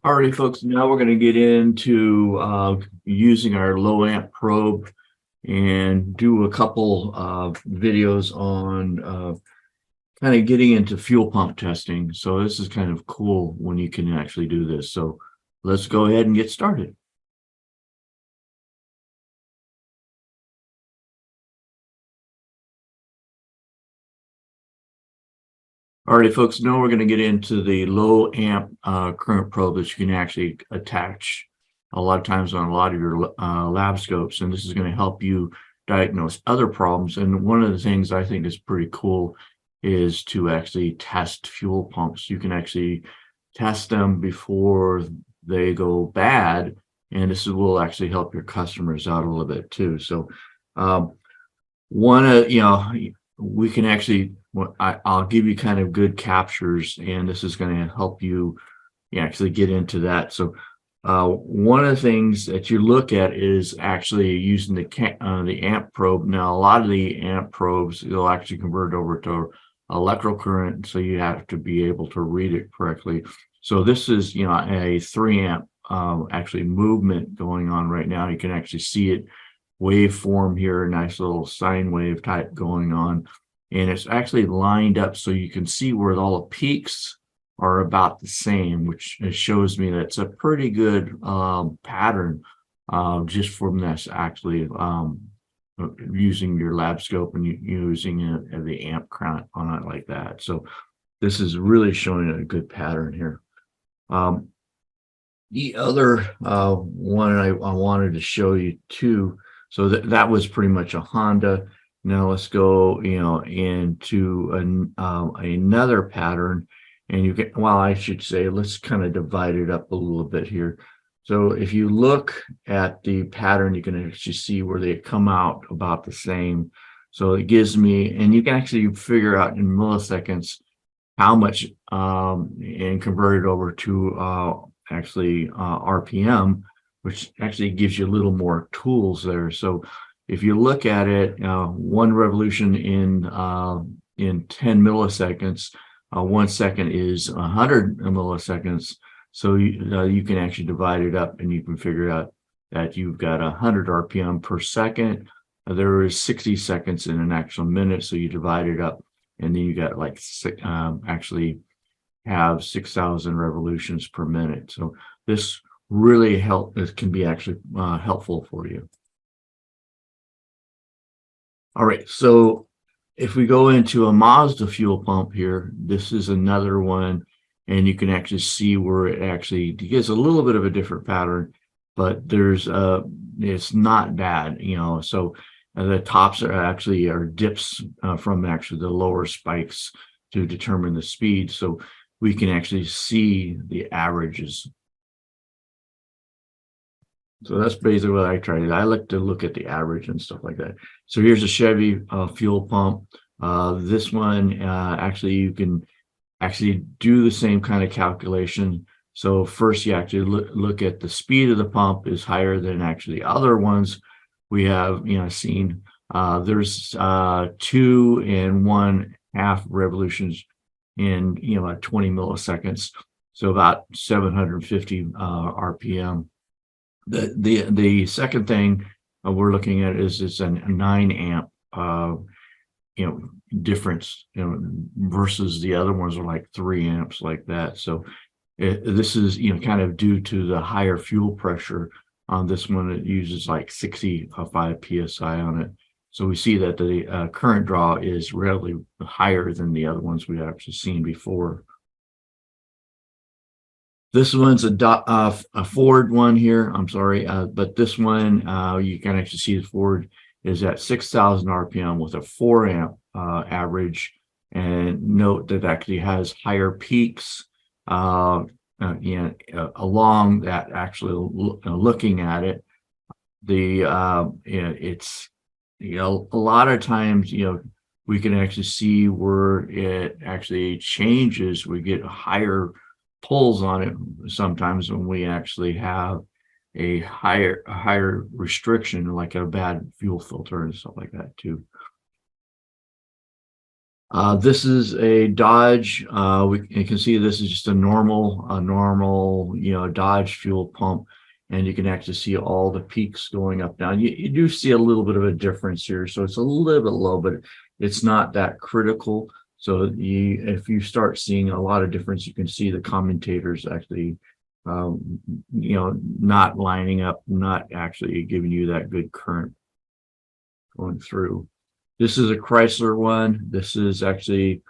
Alrighty, folks, now we're going to get into using our low amp probe and do a couple of videos on kind of getting into fuel pump testing. So this is kind of cool when you can actually do this. So let's go ahead and get started. Alrighty, folks, now we're going to get into the low amp current probe that you can actually attach a lot of times on a lot of your lab scopes, and this is going to help you diagnose other problems. And one of the things I think is pretty cool is to actually test fuel pumps. You can actually test them before they go bad, and this will actually help your customers out a little bit too. So one of we can actually, I'll give you kind of good captures, and this is going to help you actually get into that. So one of the things that you look at is actually using the amp probe. Now, a lot of the amp probes, they'll actually convert over to electrical current, so you have to be able to read it correctly. So this is, a 3 amp actually movement going on right now. You can actually see it waveform here, a nice little sine wave type going on. And it's actually lined up so you can see where all the peaks are about the same, which shows me that's a pretty good pattern just from this actually using your lab scope and using the amp count on it like that. So this is really showing a good pattern here. The other one I wanted to show you too, so that was pretty much a Honda. Now let's go, into another pattern, and you get, well, I should say, let's kind of divide it up a little bit here. So if you look at the pattern, you can actually see where they come out about the same. So it gives me, and you can actually figure out in milliseconds how much and convert it over to actually RPM, which actually gives you a little more tools there. So if you look at it, one revolution in 10 milliseconds, 1 second is 100 milliseconds. So you can actually divide it up, and you can figure out that you've got 100 RPM per second. There is 60 seconds in an actual minute, so you divide it up, and then you got like actually have 6,000 revolutions per minute. So this really can be actually helpful for you. All right, so if we go into a Mazda fuel pump here, this is another one, and you can actually see where it actually gives a little bit of a different pattern, but it's not bad, so the tops are dips from actually the lower spikes to determine the speed. So we can actually see the averages. So that's basically what I try to do. I like to look at the average and stuff like that. So here's a Chevy fuel pump. This one, actually, you can actually do the same kind of calculation. So first you actually look at the speed of the pump is higher than actually other ones we have, seen. There's 2 and 1/2 revolutions in, at 20 milliseconds. So about 750 RPM. The second thing we're looking at is a 9 amp difference, versus the other ones are like 3 amps like that. So this is kind of due to the higher fuel pressure on this one. It uses like 65 psi on it. So we see that the current draw is relatively higher than the other ones we've actually seen before. This one's a Ford one here. I'm sorry, but this one you can actually see the Ford is at 6,000 RPM with a 4 amp average, and note that actually has higher peaks along that. Actually, looking at it, it's a lot of times we can actually see where it actually changes. We get higher pulls on it sometimes when we actually have a higher restriction, like a bad fuel filter and stuff like that too. This is a Dodge. You can see this is just a normal, Dodge fuel pump, and you can actually see all the peaks going up down. You do see a little bit of a difference here, so it's a little bit low, but it's not that critical. So if you start seeing a lot of difference, you can see the commentators actually, not lining up, not actually giving you that good current going through. This is a Chrysler one. This is actually,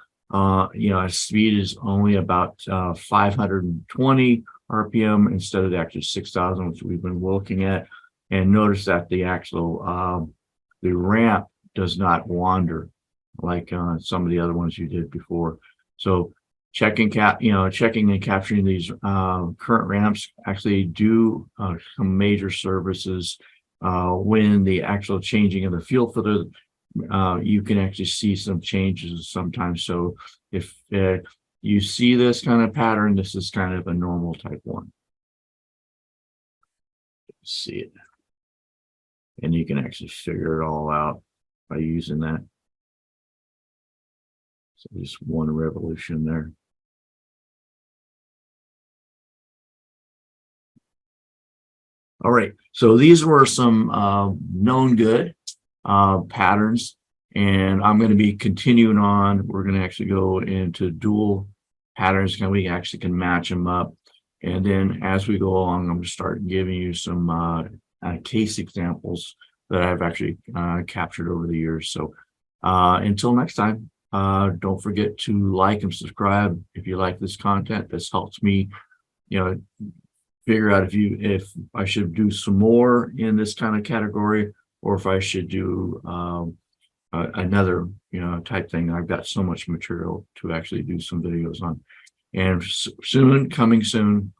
speed is only about 520 RPM instead of the actual 6,000, which we've been looking at. And notice that the actual, the ramp does not wander like some of the other ones you did before. So checking and capturing these current ramps actually do some major services when the actual changing of the fuel filter. You can actually see some changes sometimes. So if you see this kind of pattern, this is kind of a normal type one. See it. And you can actually figure it all out by using that. So just one revolution there. All right, so these were some known good patterns, and I'm going to be continuing on. We're going to actually go into dual patterns, and we actually can match them up. And then as we go along, I'm going to start giving you some case examples that I've actually captured over the years. So until next time, don't forget to like and subscribe if you like this content. This helps me, figure out if I should do some more in this kind of category, or if I should do another type thing. I've got so much material to actually do some videos on. And coming soon,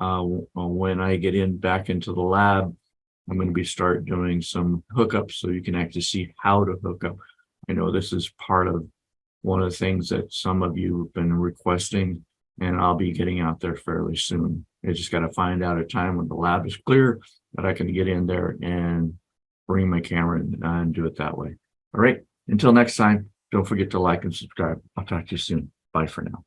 when I get back into the lab, I'm going to start doing some hookups so you can actually see how to hook up. I know this is part of one of the things that some of you have been requesting, and I'll be getting out there fairly soon. I just got to find out a time when the lab is clear that I can get in there and bring my camera and do it that way. All right. Until next time, don't forget to like and subscribe. I'll talk to you soon. Bye for now.